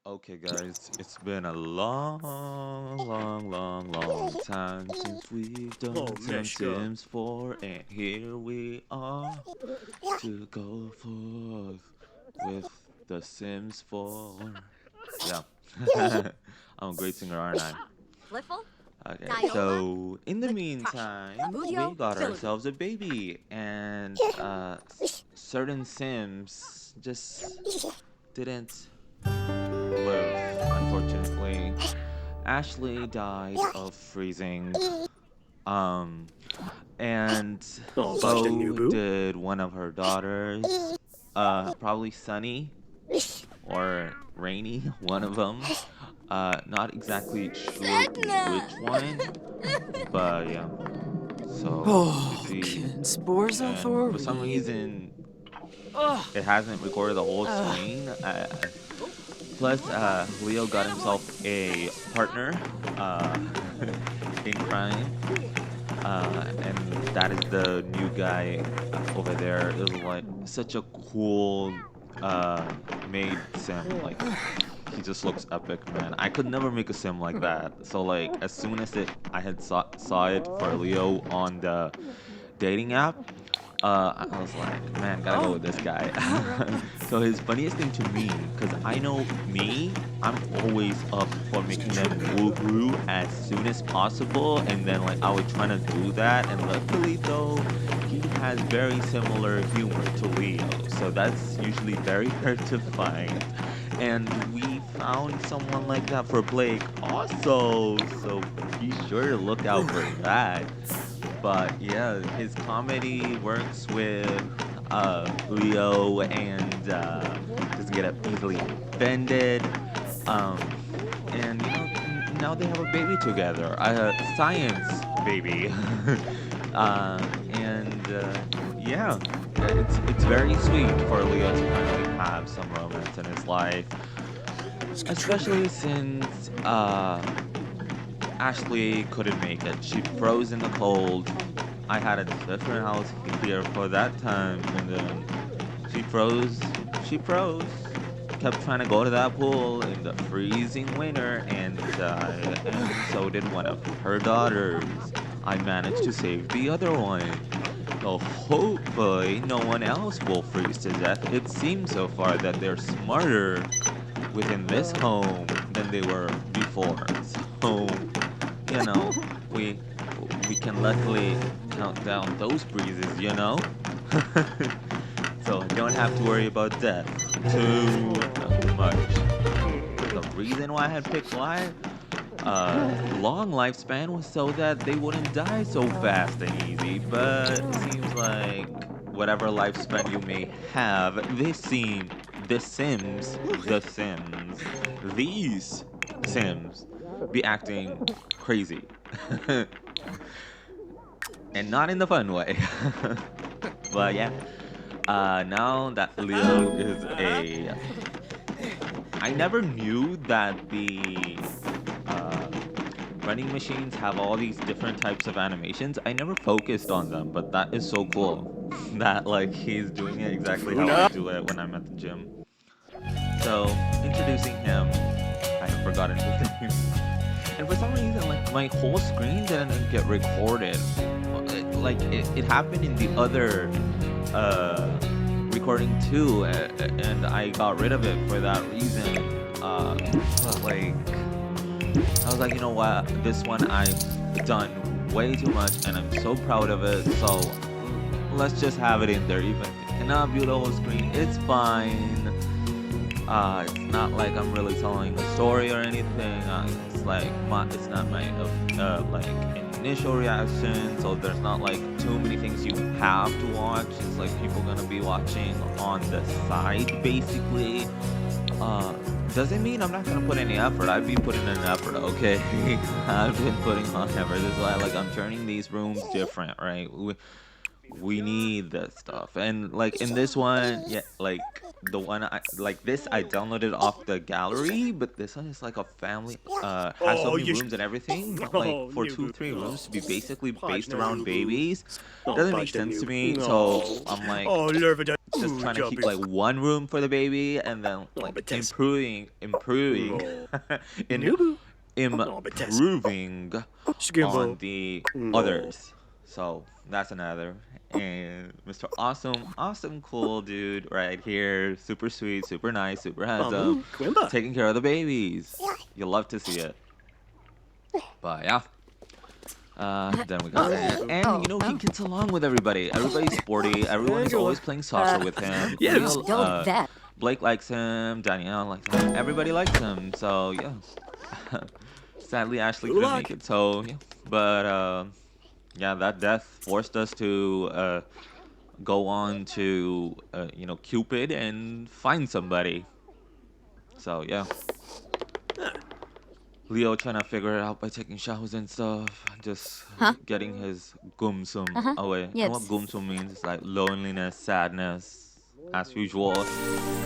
Okay, guys, it's been a long time since we've Oh, done some Meshka. Sims 4, and here we are to go forth with the Sims 4. Yeah, I'm a great singer, aren't I? Fliffle, Okay, Diola, so in the Latasha, meantime, we Mudio, got Philippi. ourselves a baby, and certain Sims just didn't live, unfortunately. Ashley died of freezing. Um, and Oh, właśnie so Nubu. did one of her daughters. Probably Sunny or Rainy, one of them. Not exactly sure which Sedna! one, but yeah. So you Oh, see, kids, Borza and for a for some read. reason, Ugh. it hasn't recorded the whole Ugh. screen. Plus, Leo got himself a partner in crime, and that is the new guy over there. It was like such a cool made sim. Like he just looks epic, man. I could never make a sim like that. So like as soon as I had saw it for Leo on the dating app, I was like, man, gotta go Oh, with this guy. all right. So his funniest thing to me, because I know me, I'm always up for making them woohoo as soon as possible, and then like I would try to do that, and luckily though, he has very similar humor to Leo, so that's usually very hard to find. And we found someone like that for Blake also, so be sure to look out for that. But yeah, his comedy works with Leo and doesn't get easily offended. Um, and now they have a baby together, a science baby. And yeah, it's very sweet for Leo to finally have some romance in his life, especially since Ashley couldn't make it. She froze in the cold. I had a different house here for that time, and then she froze. She froze. Kept trying to go to that pool in the freezing winter and died, and so did one of her daughters. I managed to save the other one. So hopefully no one else will freeze to death. It seems so far that they're smarter within this home than they were before. So you know, we we can luckily count down those breezes. So don't have to worry about death too much. The reason why I had picked life, long lifespan was so that they wouldn't die so fast and easy. But it seems like whatever lifespan you may have, these Sims be acting crazy. And not in the fun way. But yeah, now that Leo is a, I never knew that the uh, running machines have all these different types of animations. I never focused on them, but that is so cool that like he's doing it exactly how I Una. do it when I'm at the gym. So introducing him, I have forgotten his name. And for some reason, like my whole screen didn't get recorded. It happened in the other uh, recording too, and I got rid of it for that reason. But like, I was like, you know what? This one I've done way too much, and I'm so proud of it. So let's just have it in there, even if it cannot view the whole screen. It's fine. It's not like I'm really telling a story or anything. It's like it's not my like initial reaction. So there's not like too many things you have to watch. It's like people gonna be watching on the side basically. Uh, doesn't mean I'm not gonna put any effort. I've been putting in effort. Okay, I've been putting on effort. This is why like I'm turning these rooms different, right? We need that stuff. And like in this one, yeah, like the one I like this I downloaded off the gallery, but this one is like a family has so Oh, many you. rooms and everything, but like Oh, for two, Nubu. three rooms to be basically based Pajna around Nubu. babies Oh, doesn't make Pajna sense to Nubu. me. So No. I'm like, Oh, Lurvida. just trying to keep like one room for the baby, and then like improving, in improving on the others. So that's another. And Mr. Awesome, cool dude right here. Super sweet, super nice, super handsome, taking care of the babies. You love to see it. But yeah. Then we got that. And, he gets along with everybody. Everybody's sporty. Everyone is always playing soccer with him. Blake likes him. Danielle likes him. Everybody likes him. So, yeah. Sadly, Ashley couldn't make it. So, yeah. But, yeah, that death forced us to go on to, Cupid and find somebody. So, yeah. Leo trying to figure it out by taking showers and stuff, just getting his gumsum away. You know what gumsum means? It's like loneliness, sadness, as usual.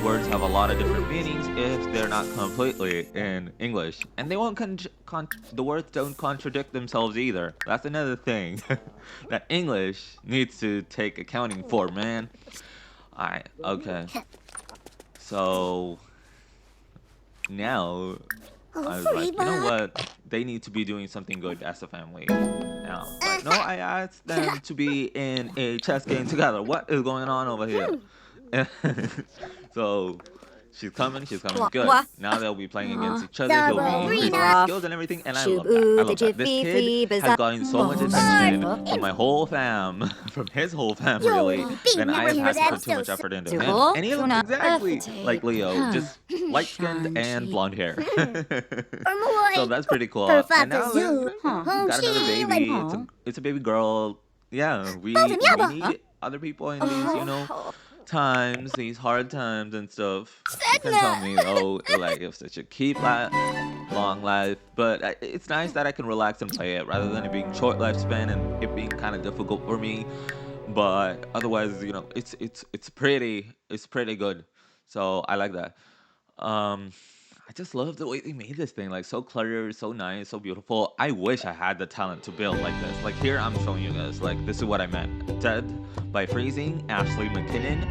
Words have a lot of different meanings if they're not completely in English. And they won't the words don't contradict themselves either. That's another thing that English needs to take accounting for, man. Alright, okay. So now I was like, you know what? They need to be doing something good as a family now. Like, no, I asked them to be in a chess game together. What is going on over here? So she's coming good. Now they'll be playing against each other. They'll be increasing their skills and everything, and I love that. I love that. This kid has gotten so much attention from my whole fam, from his whole fam really, and I have had to put too much effort into him. And he looks exactly like Leo, just light-skinned and blonde hair. So that's pretty cool. And now got another baby. It's a baby girl. Yeah, we need other people in these, times, these hard times and stuff. You can tell me, like if such a keep long life, but it's nice that I can relax and play it rather than it being short lifespan and it being kind of difficult for me. But otherwise, it's pretty good. So I like that. I just love the way they made this thing, like so clear, so nice, so beautiful. I wish I had the talent to build like this. Like here, I'm showing you guys, like this is what I meant. Dead by freezing, Ashley McKinnon.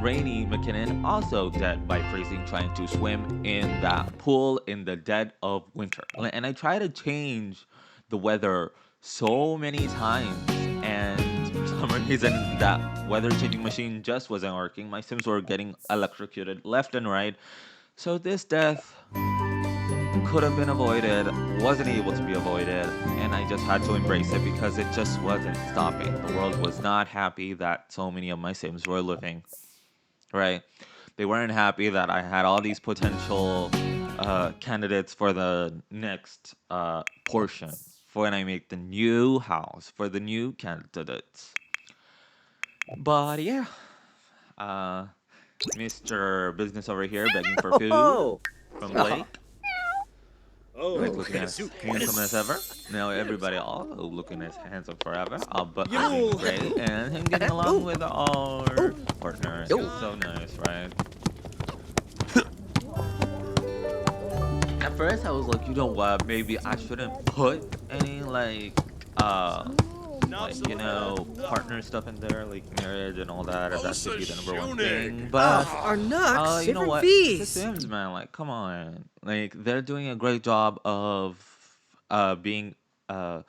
Rainy McKinnon also dead by freezing, trying to swim in that pool in the dead of winter. And I try to change the weather so many times, and for some reason that weather changing machine just wasn't working. My Sims were getting electrocuted left and right. So this death could have been avoided, wasn't able to be avoided, and I just had to embrace it because it just wasn't stopping. The world was not happy that so many of my Sims were living, right? They weren't happy that I had all these potential candidates for the next portion, for when I make the new house, for the new candidates. But yeah, Mr. Business over here begging for food from Blake. Blake looking as handsome as ever. Now everybody all looking as handsome forever. But looking great, and him getting along with our partners. So nice, right? At first I was like, you know what? Maybe I shouldn't put any partner stuff in there, like marriage and all that, and that should be the number one thing. But you know what? It's The Sims, man. Like, come on. Like, they're doing a great job of being a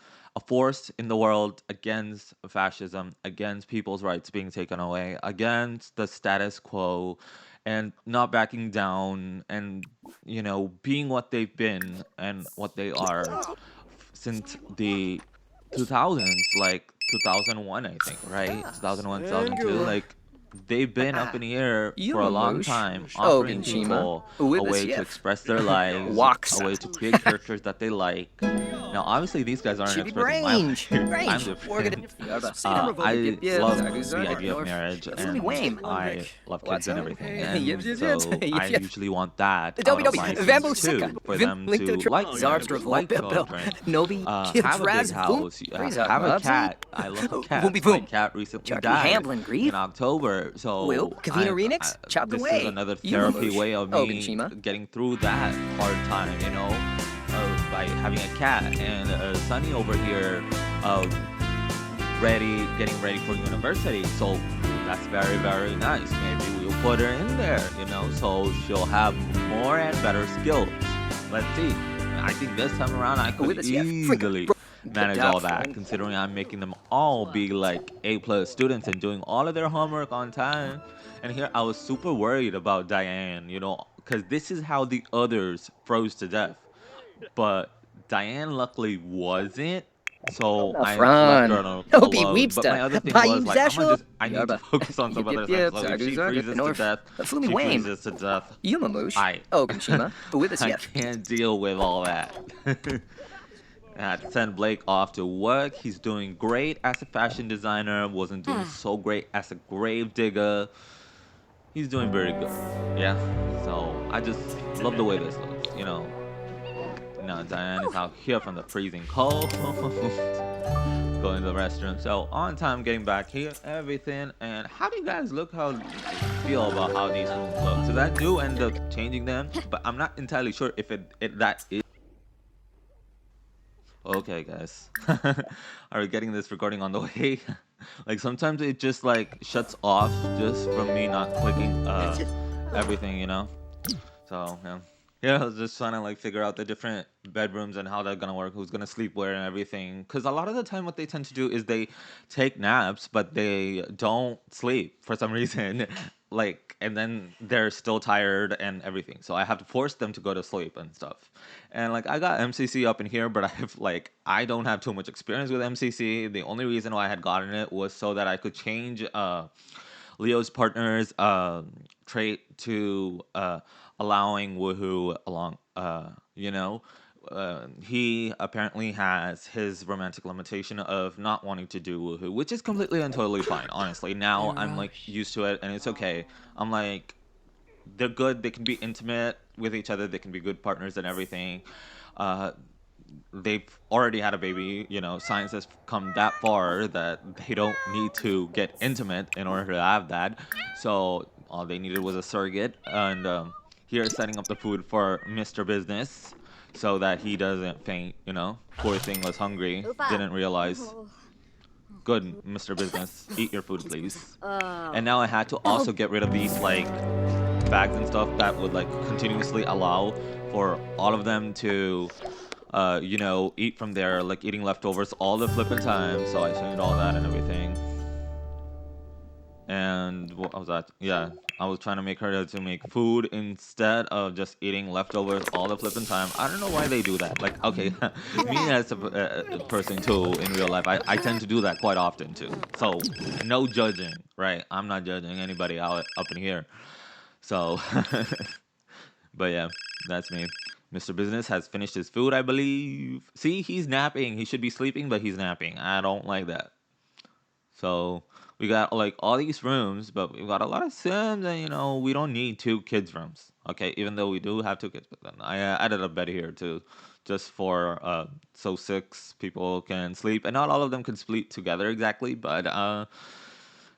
force in the world against fascism, against people's rights being taken away, against the status quo, and not backing down, and being what they've been and what they are since the 2000s, like 2001, I think, right? 2001, 2002, like they've been up in the air for a long time, offering people a way to express their lives, a way to create characters that they like. Now, obviously, these guys aren't expressing my life. I'm different. I love the idea of marriage, and I love kids and everything. And so I usually want that out of my kids too, for them to like marriage, like children, have a big house, have a cat. I love a cat. My cat recently died in October. So this is another therapy way of me getting through that hard time, by having a cat. And Sunny over here, getting ready for university. So That's very, very nice. Maybe we'll put her in there, so she'll have more and better skills. Let's see. I think this time around I could With us, yeah. Freaking easily manage all that, doubtful. considering I'm making them all be like A+ students and doing all of their homework on time. And here I was super worried about Diane, because this is how the others froze to death. But Diane luckily wasn't. So I left her Nafran. Obi alone. But my Weepster. other thing was Bayim like, Zasho. I need to Yarba. focus on some Yip other yip things. yip. So if she Zargu freezes to Zargu. death, Flumi she Wayne. freezes to death. Yumamush. I Ogunshima. With us, I yeah. can't deal with all that. I had to send Blake off to work. He's doing great as a fashion designer. Wasn't doing so great as a grave digger. He's doing very good. Yeah. So I just love the way this looks. Now Diane is out here from the freezing cold. Going to the restroom. So on time getting back here, everything. And how do you guys feel about how these rooms look? So I do end up changing them, but I'm not entirely sure if that is. Okay, guys. Are we getting this recording on the way? Like sometimes it just like shuts off just from me not clicking everything. So yeah. Yeah, I was just trying to like figure out the different bedrooms and how they're gonna work, who's gonna sleep where and everything. Cause a lot of the time what they tend to do is they take naps, but they don't sleep for some reason. Like, and then they're still tired and everything. So I have to force them to go to sleep and stuff. And like I got MCC up in here, but I don't have too much experience with MCC. The only reason why I had gotten it was so that I could change Leo's partner's trait to allowing woohoo along. He apparently has his romantic limitation of not wanting to do woohoo, which is completely and totally fine. Honestly, now I'm like used to it and it's okay. I'm like, they're good. They can be intimate with each other. They can be good partners and everything. They've already had a baby. Science has come that far that they don't need to get intimate in order to have that. So all they needed was a surrogate. And here setting up the food for Mr. Business so that he doesn't faint. Poor thing was hungry. Didn't realize. Good, Mr. Business. Eat your food, please. And now I had to also get rid of these like bags and stuff that would like continuously allow for all of them to eat from there, like eating leftovers all the flipping time. So I changed all that and everything. And what was that? Yeah, I was trying to make her to make food instead of just eating leftovers all the flipping time. I don't know why they do that. Like, okay, me as a person too in real life, I tend to do that quite often too. So no judging, right? I'm not judging anybody out up in here. So, but yeah, that's me. Mr. Business has finished his food, I believe. See, he's napping. He should be sleeping, but he's napping. I don't like that. So we got like all these rooms, but we've got a lot of Sims, and we don't need 2 kids' rooms. Okay, even though we do have 2 kids, but then I added a bed here too, just for so 6 people can sleep, and not all of them can sleep together exactly, but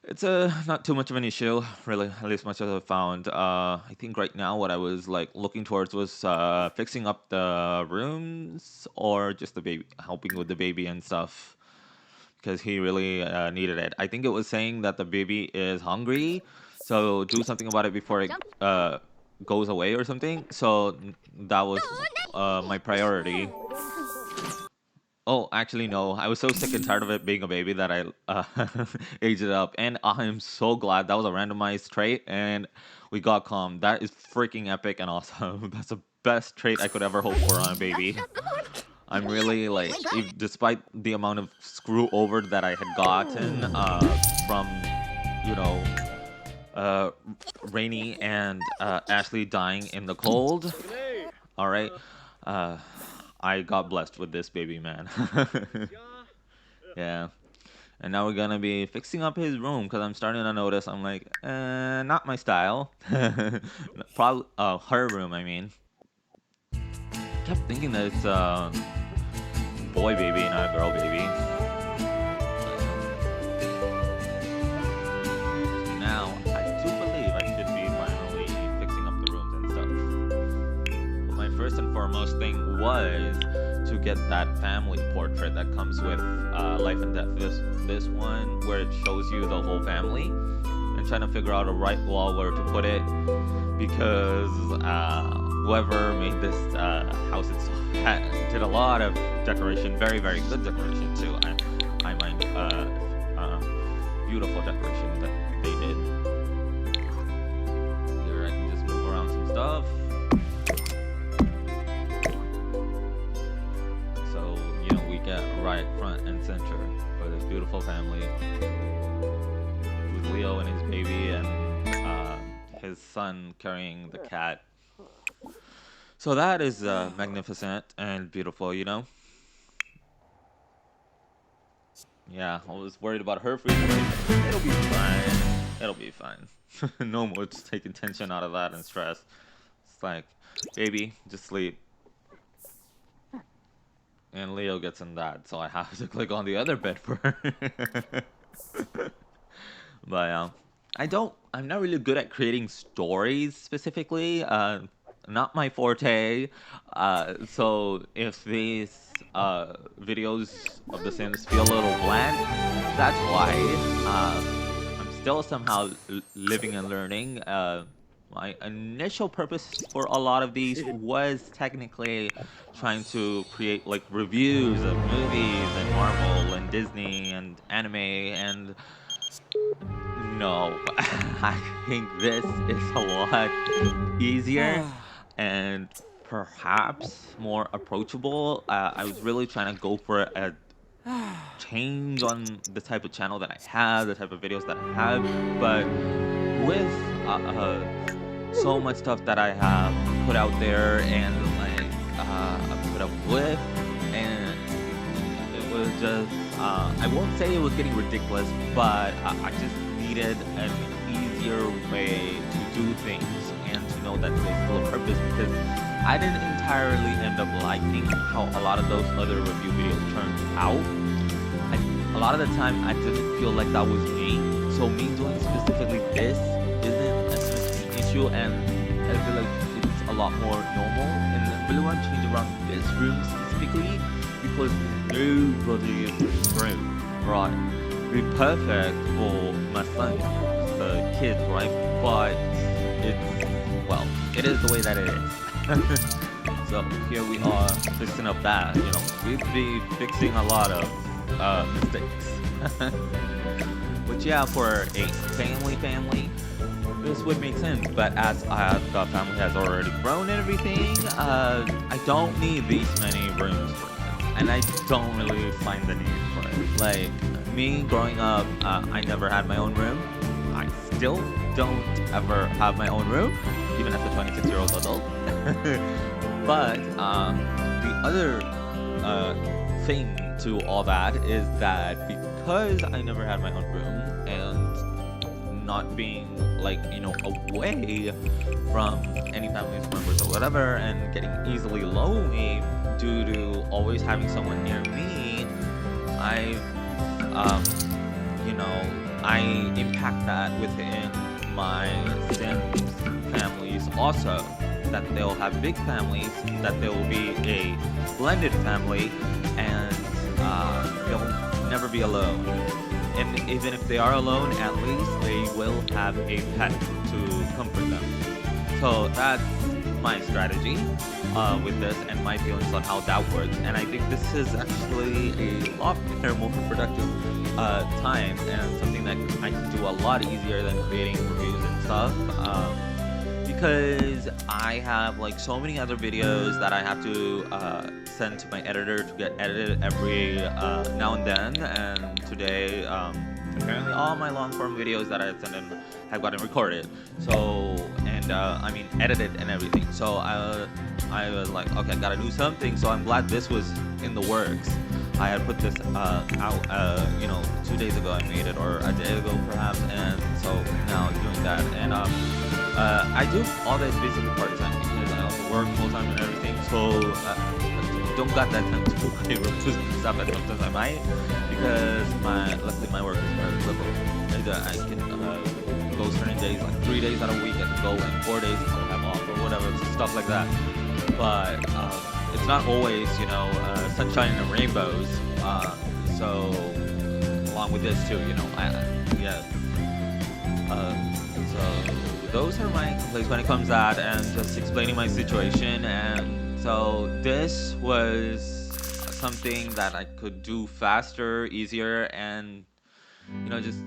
it's not too much of an issue, really, at least much as I found. I think right now what I was like looking towards was fixing up the rooms or just the baby, helping with the baby and stuff, because he really needed it. I think it was saying that the baby is hungry, so do something about it before it goes away or something. So that was my priority. Oh, actually, no. I was so sick and tired of it being a baby that I aged it up. And I'm so glad that was a randomized trait and we got calm. That is freaking epic and awesome. That's the best trait I could ever hope for on a baby. I'm really like, despite the amount of screw over that I had gotten from, Rainy and Ashley dying in the cold. All right. I got blessed with this baby, man. Yeah. And now we're gonna be fixing up his room because I'm starting to notice. I'm like, not my style. Probably her room. I mean, kept thinking that it's boy baby, not a girl baby. Now I do believe I should be finally fixing up the rooms and stuff. But my first and foremost thing was to get that family portrait that comes with Life and Death. This one where it shows you the whole family. trying to figure out a right wall where to put it because whoever made this house did a lot of decoration, very very good decoration too. I mind beautiful decoration that they did. Here I can just move around some stuff. So we get right front and center for this beautiful family with Leo and his baby and his son carrying the cat. So that is magnificent and beautiful, Yeah, I was worried about her freezing. It'll be fine. It'll be fine. No more just taking tension out of that and stress. It's like, baby, just sleep. And Leo gets in that, so I have to click on the other bed for her. But I'm not really good at creating stories specifically. Not my forte. So if these videos of The Sims feel a little bland, that's why. I'm still somehow living and learning. My initial purpose for a lot of these was technically trying to create like reviews of movies and Marvel and Disney and anime and no, I think this is a lot easier and perhaps more approachable. I was really trying to go for a change on the type of channel that I have, the type of videos that I have, but with so much stuff that I have put out there and I put up with, and it was just I won't say it was getting ridiculous, but I just needed an easier way to do things and to know that there's still a purpose, because I didn't entirely end up liking how a lot of those other review videos turned out. A lot of the time I didn't feel like that was me, so me doing specifically this isn't a specific issue, and I feel like it's a lot more normal, and I really want to change around this room specifically because nobody is this room, right? Be perfect for my son, the kid, right? But it is the way that it is. So here we are fixing up that, we'd be fixing a lot of mistakes. Which yeah, for a family, this would make sense, but as the family has already grown and everything, I don't need these many rooms for it, and I don't really find the need for it. Like, me growing up, I never had my own room. I still don't ever have my own room, even as a 26-year-old adult. But the other thing to all that is that because I never had my own room and not being away from any family members or whatever, and getting easily lonely due to always having someone near me, I impact that within my Sims families also, that they'll have big families, that there will be a blended family, and they'll never be alone. And even if they are alone, at least they will have a pet to comfort them. So that's my strategy with this, and my feelings on how that works. And I think this is actually a lot better, more productive time, and something that I can do a lot easier than creating reviews and stuff. Because I have so many other videos that I have to send to my editor to get edited every now and then, and today apparently all my long form videos that I sent in have gotten recorded, so edited and everything. So I was like, okay, I gotta do something. So I'm glad this was in the works. I had put this out 2 days ago. I made it, or a day ago perhaps, and so now doing that. And I do all this basically part-time because I also work full-time and everything, so I don't got that time to create reviews and stuff, and sometimes I might, because luckily my work is very liberal. I can go certain days, like 3 days out of a week, I can go, and 4 days I'll have off or whatever, stuff like that. But it's not always, sunshine and rainbows. So along with this too, So those are my complaints when it comes to that, and just explaining my situation. And so this was something that I could do faster, easier, and just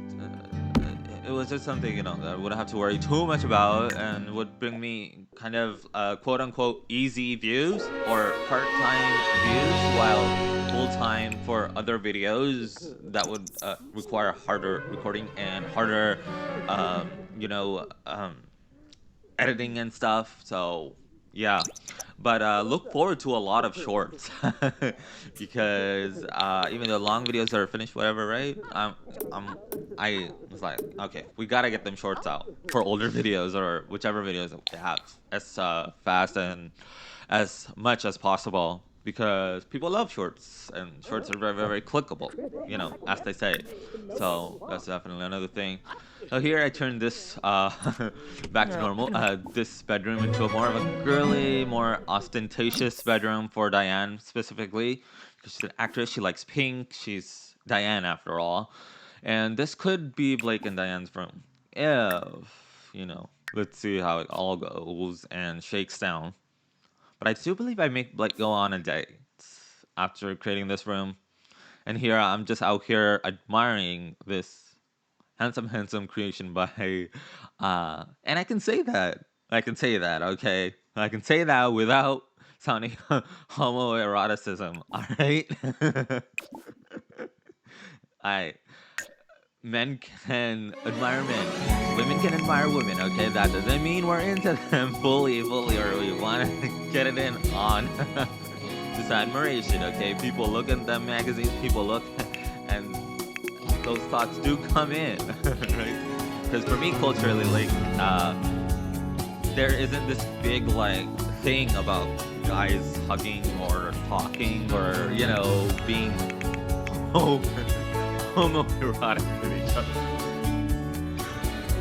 it was just something that I wouldn't have to worry too much about, and would bring me kind of quote unquote easy views or part-time views, while full-time for other videos that would require harder recording and harder um, you know um, editing and stuff. So yeah, but look forward to a lot of shorts because even though long videos are finished, whatever, right? Um, I was like, okay, we gotta get them shorts out for older videos or whichever videos that we have as fast and as much as possible because people love shorts and shorts are very, very clickable, as they say. So that's definitely another thing. So here I turned this back to normal. This bedroom into a more of a girly, more ostentatious bedroom for Diane specifically. Because she's an actress, she likes pink. She's Diane after all. And this could be Blake and Diane's room. If, let's see how it all goes and shakes down. But I do believe I make Blake go on a date after creating this room. And here I'm just out here admiring this handsome creation by and I can say that. Okay? I can say that without sounding homoeroticism, alright? I Men can admire men. Women can admire women, okay? That doesn't mean we're into them fully, or we want to get it in on just admiration, okay? People look at the magazines, people look, and those thoughts do come in, right? Because for me, culturally, like, there isn't this big, like, thing about guys hugging or talking or, being homoerotic with each other.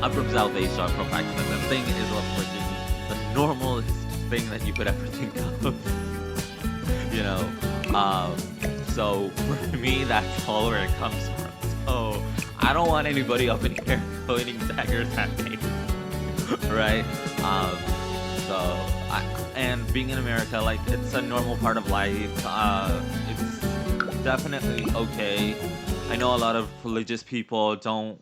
I'm from South Asia, I'm from Pakistan. The thing is like freaking the normalest thing that you could ever think of. So for me, that's all where it comes from. So I don't want anybody up in here pointing daggers at me, right? And being in America, like, it's a normal part of life. It's definitely okay. I know a lot of religious people don't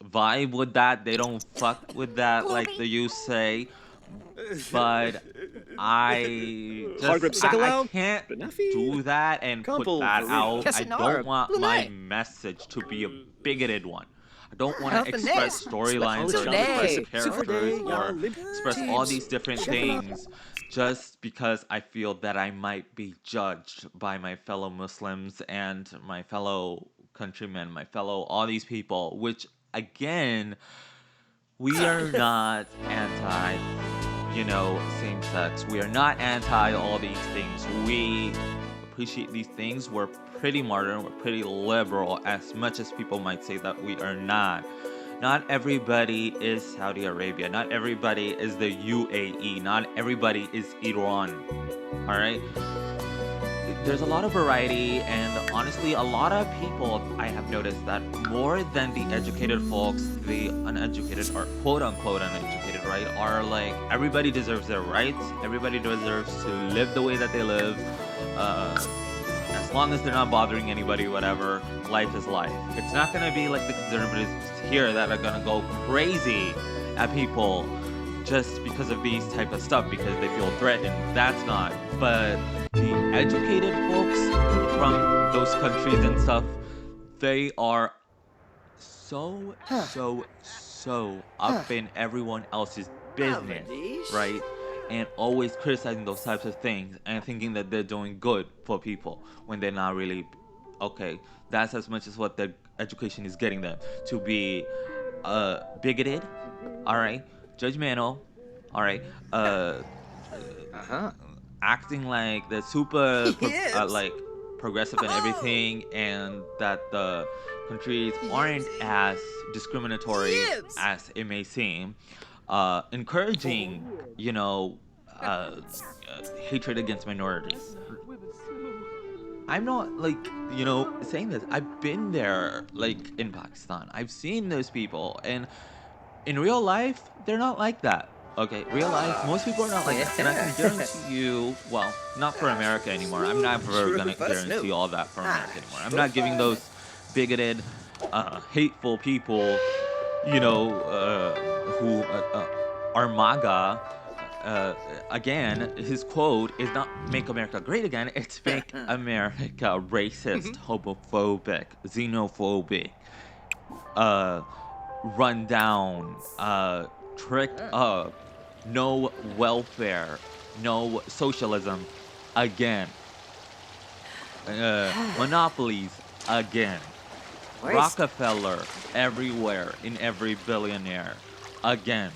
vibe with that. They don't fuck with that, like the you say. But I can't do that and put that out. I don't want my message to be a bigoted one. I don't want to express storylines or express characters or express all these different things just because I feel that I might be judged by my fellow Muslims and my fellow countrymen, my fellow all these people, which again, we are not anti, same sex. We are not anti all these things. We appreciate these things. We're pretty modern, we're pretty liberal, as much as people might say that we are not. Not everybody is Saudi Arabia. Not everybody is the UAE. Not everybody is Iran. All right? There's a lot of variety, and honestly, a lot of people, I have noticed that more than the educated folks, the uneducated, or quote-unquote uneducated, right, are like, everybody deserves their rights. Everybody deserves to live the way that they live. As long as they're not bothering anybody, whatever, life is life. It's not going to be like the conservatives here that are going to go crazy at people just because of these type of stuff, because they feel threatened. That's not. But the educated folks from those countries and stuff, they are so up in everyone else's business, right? And always criticizing those types of things and thinking that they're doing good for people when they're not really. Okay, that's as much as what their education is getting them to be bigoted, all right, judgmental, all right, acting like they're super like progressive and everything, and that the countries aren't as discriminatory as it may seem, encouraging, hatred against minorities. I'm not like, saying this. I've been there, like in Pakistan. I've seen those people, and in real life, they're not like that. Okay, real life, most people are not like that. And I can guarantee you, well, not for America anymore. I'm never True gonna for guarantee Snoop. all that for Ah, America anymore. I'm so not giving far. those bigoted, hateful people, who are MAGA. Uh, Again, his quote is not "Make America Great Again." It's "Make America racist, homophobic, xenophobic, uh, run down, tricked up, no welfare, no socialism again, monopolies again, Waste. Rockefeller everywhere in every billionaire again.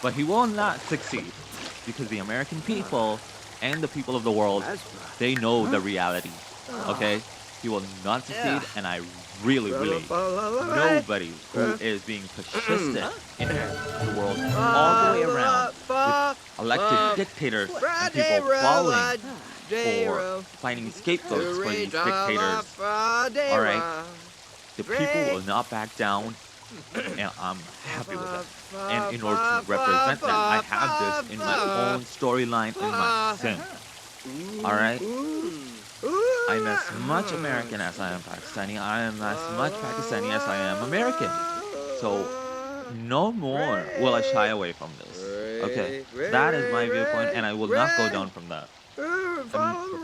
But he will not succeed because the American people and the people of the world, That's rough. they know the reality. Okay? He will not succeed, Yeah. and I really, nobody who is being fascistic in the world all the way around with elected dictators and people falling for finding scapegoats for these dictators. All right? The people will not back down, and I'm happy with that. And in order to represent them, I have this in my own storyline in my sim. All right? I'm as much American as I am Pakistani. I am as much Pakistani as I am American. So no more will I shy away from this. Okay? That is my viewpoint, and I will not go down from that. And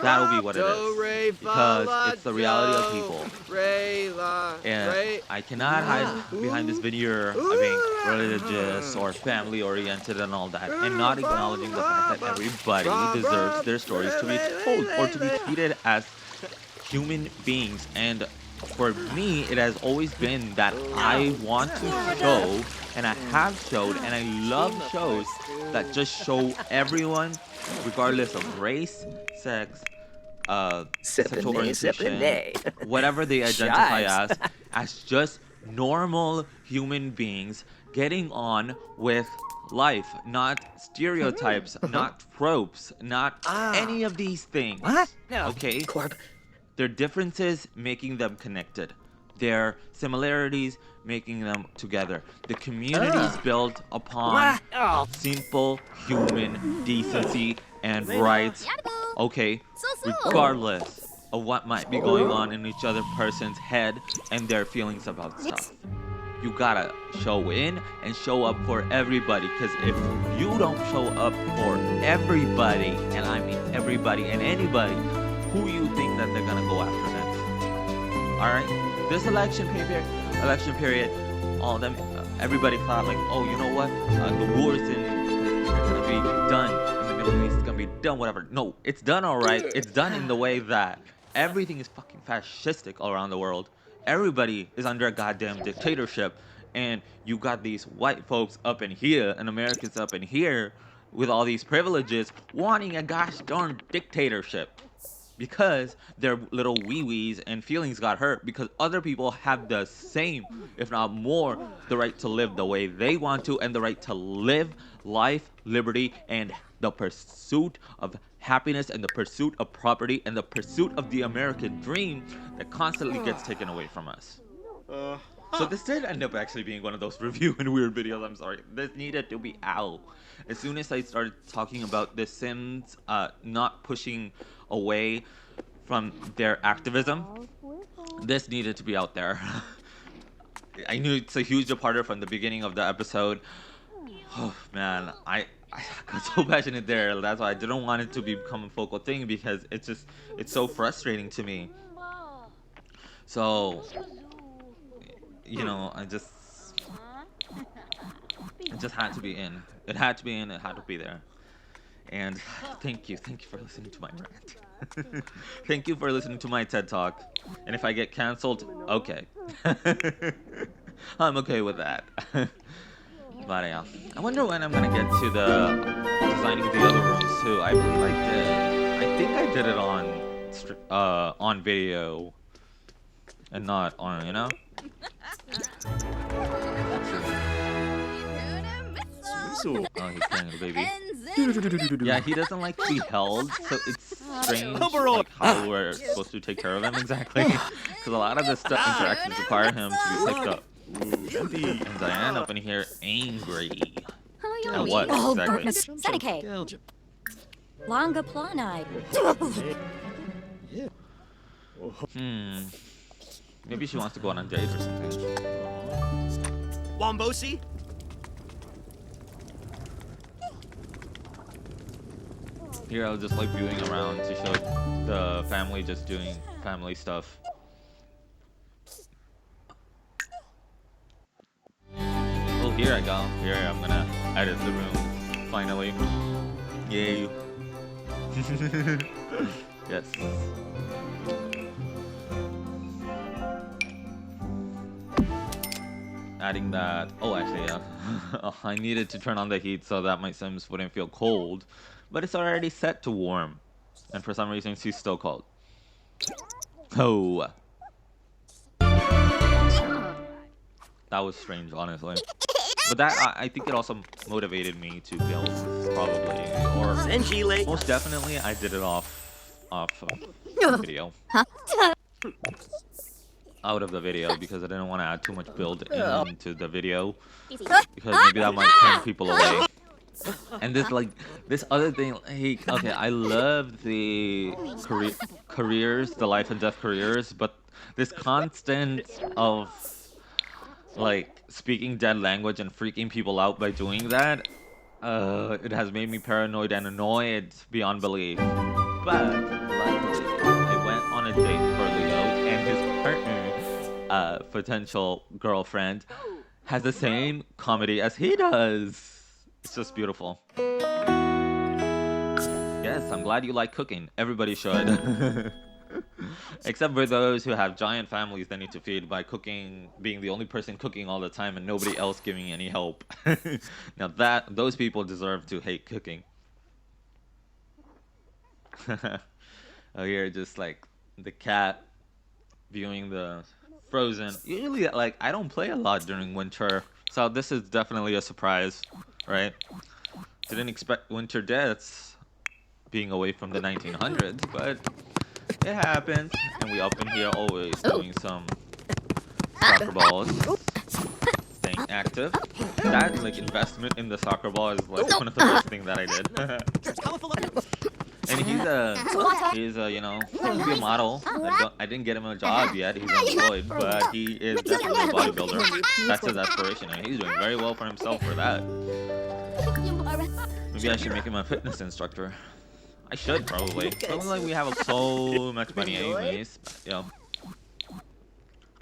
that'll be what it is. Because it's the reality of people. And I cannot hide behind this veneer of being religious or family oriented and all that, and not acknowledging the fact that everybody deserves their stories to be told or to be treated as human beings. And for me, it has always been that I want to show, and I have showed, and I love shows that just show everyone, regardless of race, sex, sexual orientation, whatever they identify as just normal human beings getting on with life, not stereotypes, not tropes, not any of these things. What? No. Okay? Corp. Their differences making them connected. Their similarities making them together. The communities built upon What? Oh. simple human decency and rights. Okay, regardless of what might be going on in each other person's head and their feelings about stuff. You gotta show in and show up for everybody, because if you don't show up for everybody, and I mean everybody and anybody, who you think that they're gonna go after next? All right, this election period, all of them, everybody thought like, oh, you know what? The wars in gonna be done. In the Middle East, it's gonna be done. Whatever. No, it's done. All right. It's done in the way that everything is fucking fascistic all around the world. Everybody is under a goddamn dictatorship, and you got these white folks up in here and Americans up in here with all these privileges wanting a gosh darn dictatorship. Because their little wee-wees and feelings got hurt because other people have the same, if not more, the right to live the way they want to, and the right to live life, liberty, and the pursuit of happiness, and the pursuit of property, and the pursuit of the American dream that constantly gets taken away from us. So this did end up actually being one of those review and weird videos. I'm sorry. This needed to be out. As soon as I started talking about The Sims not pushing away from their activism, this needed to be out there. I knew it's a huge departure from the beginning of the episode. Oh man, I got so passionate there. That's why I didn't want it to become a focal thing, because it's so frustrating to me. So, I just had to be in. It had to be in. It had to be there. And thank you for listening to my rant. Thank you for listening to my TED Talk. And if I get canceled, okay. I'm okay with that. But yeah, I wonder when I'm gonna get to the designing the other rooms too. I believe I did. I think I did it on video and not on, Oh, he's carrying the baby. Yeah, he doesn't like to be held, so it's strange like, how we're supposed to take care of him exactly. Because a lot of the stuff interactions require him to be picked up. And Diane up in here angry. At Yummy. what Oh, exactly? goodness. Seneca. Longa planai. Hmm. Maybe she wants to go on a date or something. Wombosi? Here I was just like viewing around to show the family just doing family stuff. Oh, here I go. Here I'm gonna edit the room. Finally. Yay. Yes. Adding that. Oh, actually, yeah. I needed to turn on the heat so that my Sims wouldn't feel cold. But it's already set to warm. And for some reason, she's still cold. Oh. That was strange, honestly. But that, I think it also motivated me to build, probably. Or most definitely, I did it off video. Out of the video, because I didn't want to add too much build into the video. Because maybe that might turn people away. And this other thing, hey, okay, I love the careers, the life and death careers, but this constant of like speaking dead language and freaking people out by doing that, it has made me paranoid and annoyed beyond belief. But luckily, I went on a date for Leo, and his partner, potential girlfriend, has the same comedy as he does. It's just beautiful. Yes, I'm glad you like cooking. Everybody should. Except for those who have giant families they need to feed by cooking, being the only person cooking all the time and nobody else giving any help. Now those people deserve to hate cooking. Oh, here just like the cat viewing the Frozen. Usually, like, I don't play a lot during winter, so this is definitely a surprise, right? Didn't expect winter deaths being away from the 1900s, but it happens. And we up in here always doing some soccer balls, staying active. That like investment in the soccer ball is like one of the best things that I did. And he's a you know, he's a model. I didn't get him a job yet. He's unemployed, but he is definitely a bodybuilder. That's his aspiration, and he's doing very well for himself for that. Maybe I should make him a fitness instructor. I should probably. But like we have so much money anyways. You know.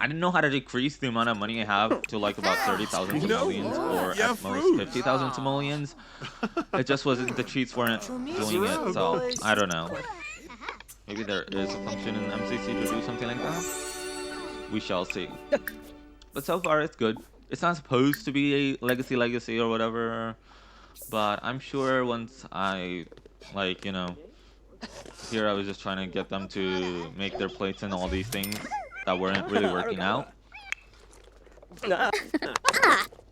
I didn't know how to decrease the amount of money I have to like about 30,000 simoleons or at most 50,000 simoleons. It just wasn't, the cheats weren't doing it, so I don't know. Maybe there is a function in MCC to do something like that. We shall see. But so far it's good. It's not supposed to be a legacy or whatever, but I'm sure once I, like, you know, here I was just trying to get them to make their plates and all these things that weren't really working out.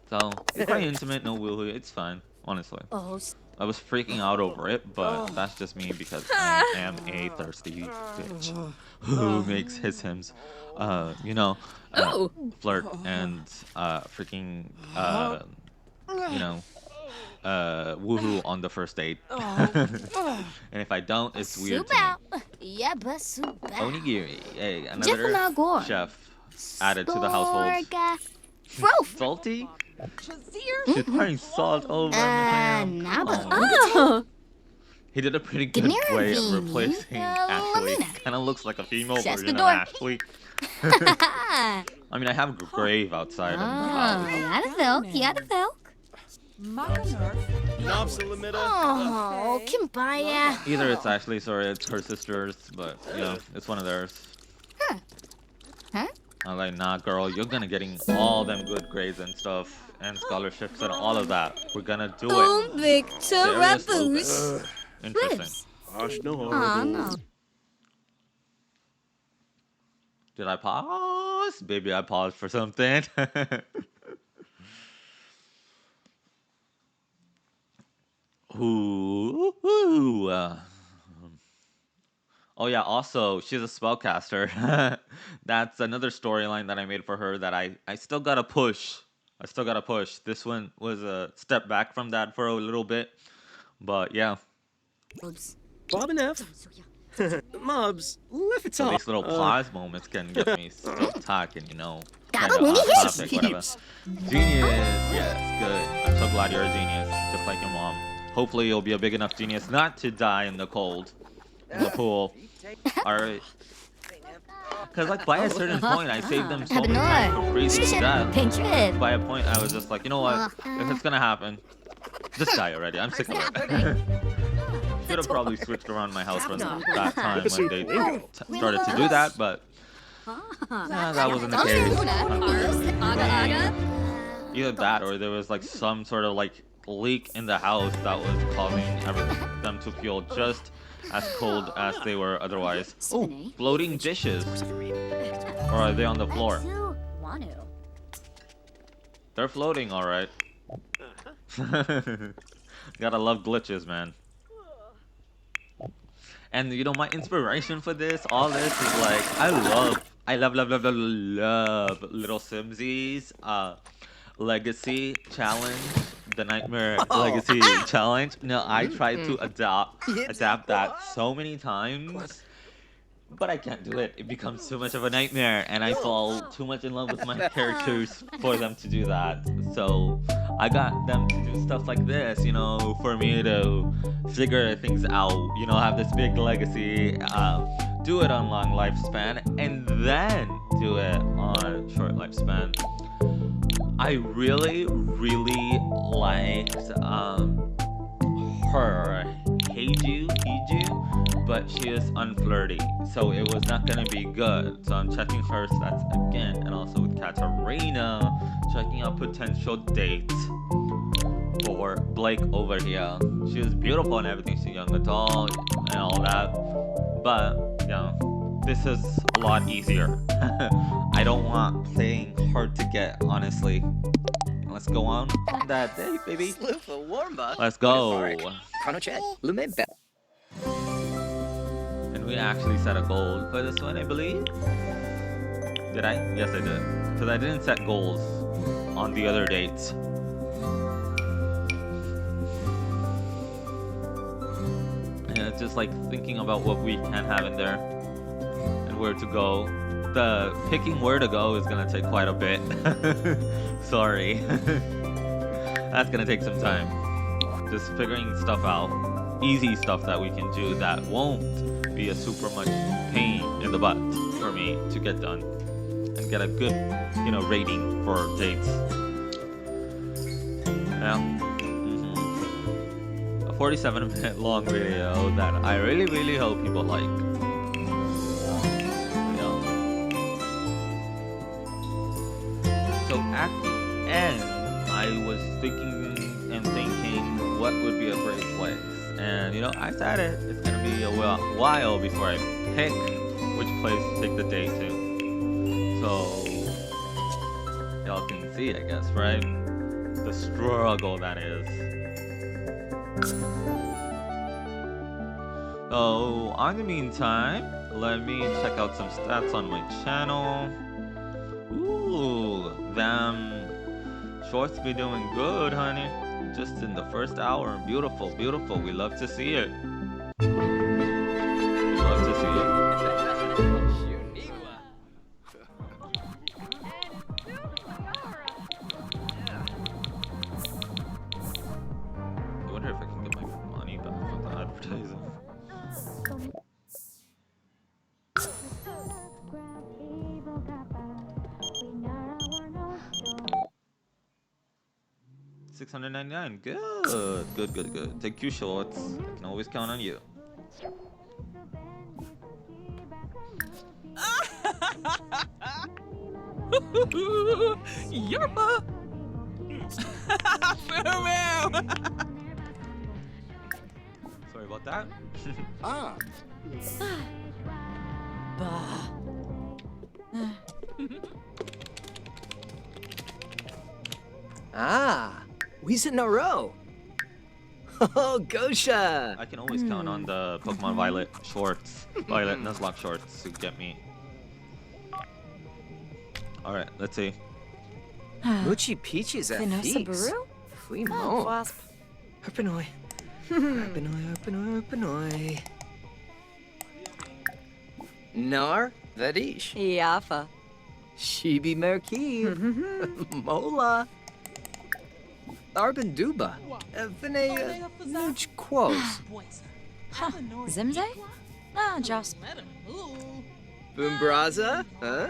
So, it's quite intimate, no woohoo, it's fine, honestly. I was freaking out over it, but that's just me because I am a thirsty bitch who makes his Sims, you know, flirt and freaking, you know, woohoo on the first date. And if I don't, it's weird to me. Onigiri, hey, another chef added to the household. Salty? She's pouring salt over the ham. Oh. He did a pretty good way of replacing Ashley. Kind of looks like a female version of Ashley. I mean, I have a grave outside of the house. Oh, Kimbaya. Either it's Ashley's or it's her sister's, but you know, it's one of theirs. I'm like, nah, girl, you're gonna getting all them good grades and stuff, and scholarships and all of that. We're gonna do it. Interesting. No. Did I pause? Maybe I paused for something. Ooh. Oh yeah, also she's a spellcaster. That's another storyline that I made for her that I still gotta push. I still gotta push. This one was a step back from that for a little bit, but yeah. Oops. Bob and F. Mobs, lift it So up. these little pause moments can get me still talking, you know, kind Double of mini off hits. topic, whatever. Genius, yes, good. I'm so glad you're a genius, just like your mom. Hopefully you'll be a big enough genius not to die in the cold, in the pool. All right. Because, like, by a certain point, I saved them so many times from freezing to death. Pink trip. By a point, I was just like, you know what? If it's gonna happen, just die already. I'm sick of it. Should have probably switched around my house from that time when they started to do that, but that wasn't the case. Unfortunately. Either that or there was like some sort of like leak in the house that was causing them to feel just as cold as they were otherwise. Oh, floating dishes. Or are they on the floor? They're floating, alright. Gotta love glitches, man. And you know, my inspiration for this, all this is like, I love Little Simsies Legacy Challenge, the Nightmare Legacy Challenge. No, I tried to adapt that so many times, but I can't do it. It becomes too much of a nightmare, and I fall too much in love with my characters for them to do that. So I got them to do stuff like this, you know, for me to figure things out, you know, have this big legacy, do it on long lifespan, and then do it on short lifespan. I really liked her Heiju, but she is unflirty, so it was not gonna be good. So I'm checking her stats again, and also with Katarina, checking out potential dates for Blake over here. She was beautiful and everything, she's a young adult and all that, but yeah, this is a lot easier. I don't want playing hard to get, honestly. Let's go on that date, baby. Let's go. And we actually set a goal for this one, I believe. Did I? Yes, I did. Because I didn't set goals on the other dates. Yeah, it's just like thinking about what we can have in there and where to go. The picking where to go is gonna take quite a bit. Sorry. That's gonna take some time. Just figuring stuff out. Easy stuff that we can do that won't be a super much pain in the butt for me to get done. And get a good, you know, rating for dates. Yeah. A 47-minute long video that I really hope people like. So at the end, I was thinking and thinking what would be a great place. And you know, I said it's gonna be a while before I pick which place to take the date to. So y'all can see, I guess, right? The struggle that is. So, in the meantime, let me check out some stats on my channel. Ooh, them shorts be doing good, honey. Just in the first hour. Beautiful, beautiful. We love to see it. We love to see it. I wonder if I can get my money back from the advertising. $699. Good. Thank you, shorts. I can always count on you. Yerpa! Sorry about that. We's in a row. Oh, Gosha! I can always count on the Pokemon Violet shorts, Violet Nuzlocke shorts to get me. Alright, let's see. Moochie Peaches at Venosa Feast. Baru? Flea Oh, Mo. wasp. Herpenoy. Herpenoy. Nar Vadish. Yafa. Shibi Merkiv. Mola. Arbenduba. Vinaya Nooch Quos. Zimze? Ah, Jasp. Boombraza? Huh?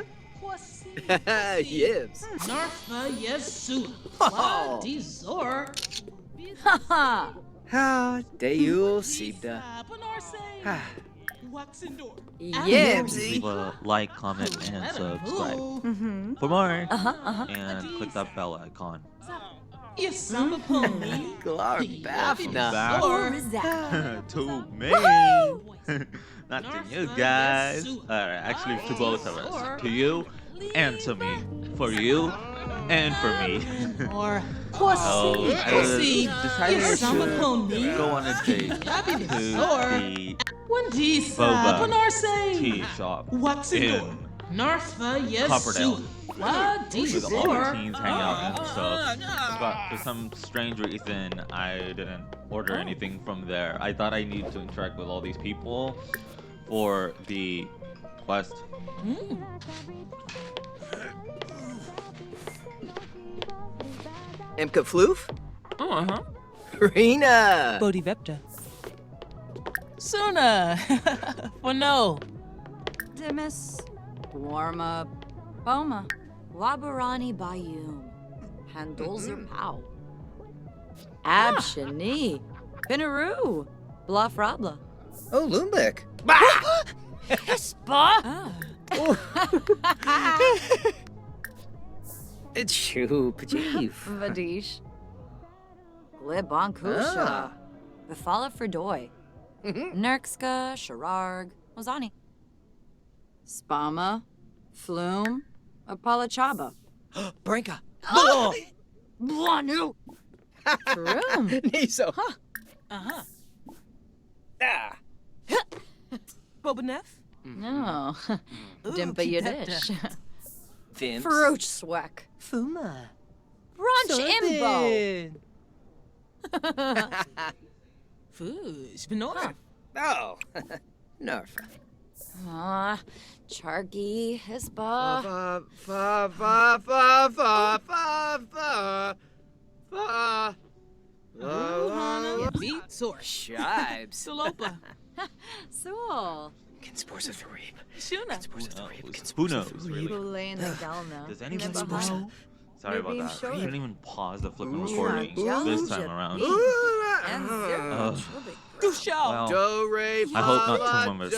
Yibs. Narfa Yesu. Oh. Dizor. Haha. Ha, Deul Sibda. Ha. Yibs. Leave a like, comment, and subscribe Mm-hmm. for more. Uh-huh. And click that bell icon. Yes, Samba Pony. Glar Bafna. Back Or is that? to me. Not to you guys. Alright, actually to both of us. To you and to me. For you and for me. Or Oh, I Quasi. decided Yes, Samba to Pony. go on a date Happy to the store. the Wandisa. Boba Panarse. tea shop What's in in Narfa Copperdale. Yesu. La With all the Dizor. teens hang out and stuff. But for some strange reason, I didn't order anything from there. I thought I needed to interact with all these people for the quest. Emka Floof? Uh-huh. Rena! Bodhivepta. Suna. For no. Dimas. Warma. Boma. Wabarani Bayum. Handolzer Pow. Abshani. Pinaroo. Bluff Rabla. Oh, Lumbek. Spa. It's Shoo Pajiv. Vadish. Glibonkusha. Ah. Befala Ferdoy. Nerkska. Shararg. Ozani. Spama. Flume. Apalachaba. Branka. Blanu. Room. Niso. Uh-huh. Ah. Bobaneth? No. Ooh, Dimpa Yiddish. Vimps. Faroch Sweck. Fuma. Brunch Imbo. Foosh. Benor. Oh. Narfa. Charky. Hispa. Fa fa fa fa fa fa fa. Hana. Beat Sor. Shibes. Salopa. Soul. Conspores of the Reap. Shuna. Conspores of the Reap. Who knows, really? Bulain the Galna. Does anyone Remember know? how- Sorry about Maybe that. I short. couldn't even pause the flipping Ooh. recording Yeah. this time around. And zero. Ugh. Dusho. Well, Do re I hope not fa too much of do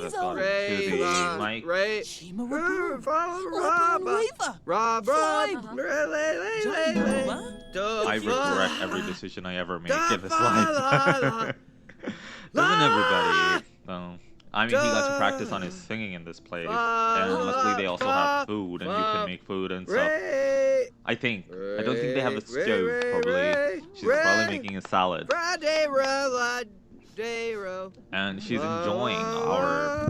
this got re to the la mic. re Shima fa Rabu. fa ra ba Weaver. ra Floyd. ba re le le le do I fa regret every decision I ever make da in this fa life. la Doesn't everybody? la Well, I mean, he got to practice on his singing in this place, and luckily they also have food, and you can make food and stuff. re I think. I don't think they have a stove, probably. She's probably making a salad, Friday ro la day ro and she's enjoying our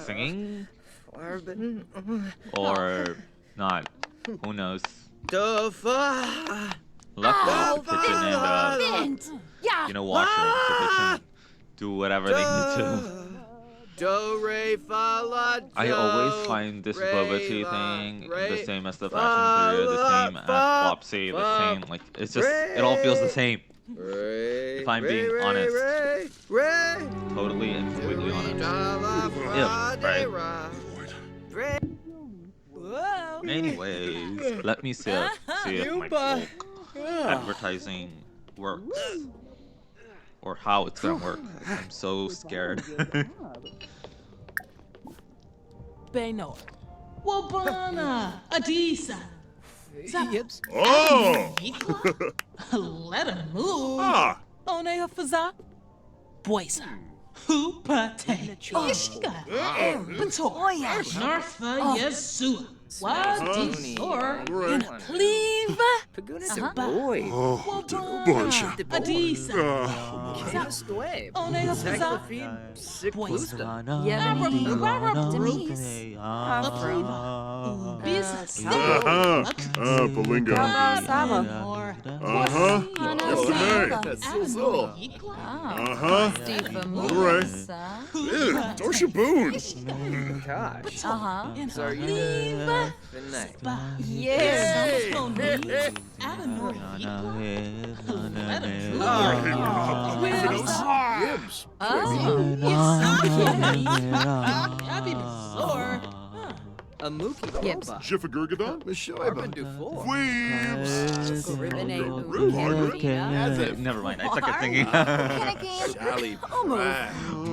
singing, Forbidden or not. Who knows? do fa Luckily, the kitchen and Bint. Yeah. washroom, so they can do whatever they need to. do re fa la I do, always find this re, boba tea la, thing re, the same as the fa, fashion period, the la, same as fa, Flopsy, the fa, same, like, it's just, it all feels the same. re, If I'm re, being re, honest. re, re, Totally and completely honest. da la Yeah, Friday right. ra, re, Whoa. Anyways, let me see if my Yuba. folk advertising works. Or how it's gonna work. I'm so scared. Benor. Wabana. Adisa. Yips. Oh! Let him move. Ah! Oneha Faza. Boisa. Hupate. Ishka. Bator. Narfa Yesu. Wadisor. Right. In a cleave. Paguna Uh-huh. Oh, Boncha. Wabana. Adisa. Stway. One Fuza. Sick Boysa. Bisa stick. Palinga. More. That's so. Steve Alright. Musa. Yeah, Dorsha Boone. Gosh. Uh-huh. In So a you- cleave. The night. Yeah. Ribs. A Mookie Gibbs. Boba. Jiffa Arvin Dufour. Weebs. Never mind, I suck at singing. Charlie.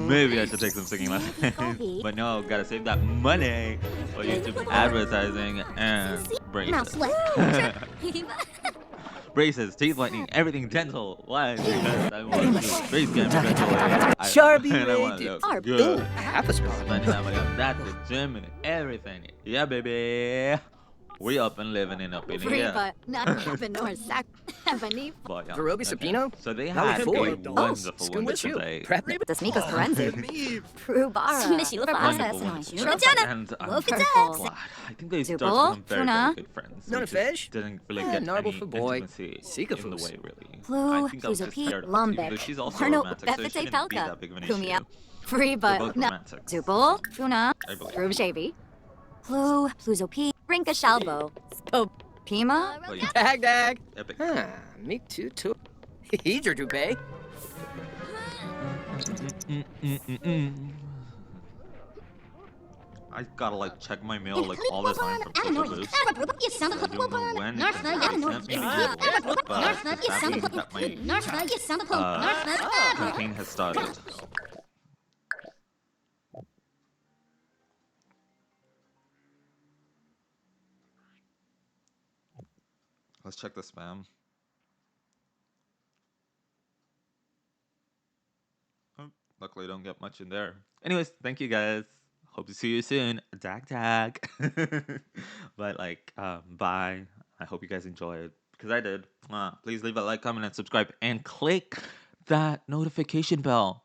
Maybe I should take some singing lessons. But no, gotta save that money for YouTube advertising and braces. Braces, teeth whitening, everything dental. Why? Because I want to face game eventually. Sharpie And I want to look good. Half a spot. Spending that money on that, the gym, and everything. Yeah, baby. We up and living in up in here. But not having nor sack having But, yeah, Verobi okay. Sapino? So they Valley had a Ford. wonderful, Scuba wonderful Chew. day. Prep. the Sneakers Forensic. Prubara. Wonderful, wonderful. And I'm Look at so that. glad. I think they started Zubul, to become very, Tuna. very good friends. Nona We just Fish? didn't really Yeah, get Narble any for boy. intimacy Sika in the Foos. way, really. Flu, I think I was just Fuzopi, tired of it, even though Lumbek, she's also Warno, romantic, so it Befete shouldn't be Pelka, that big of an Kumia, issue. Free They're but both no. romantic. Zubul, Tuna, I believe. Rube Shavy, Flu, Fluzopi, Rinka Shalbo, Oh, Pima, But yeah, Dag dag. epic. Huh, me too. He's your toupee. I gotta like check my mail like all the time from Super Boost. I don't know when it's been sent me, but that means that my campaign has started. Let's check the spam. Oh, luckily, I don't get much in there. Anyways, thank you guys. Hope to see you soon. Dag dag. But like, bye. I hope you guys enjoyed because I did. Please leave a like, comment, and subscribe, and click that notification bell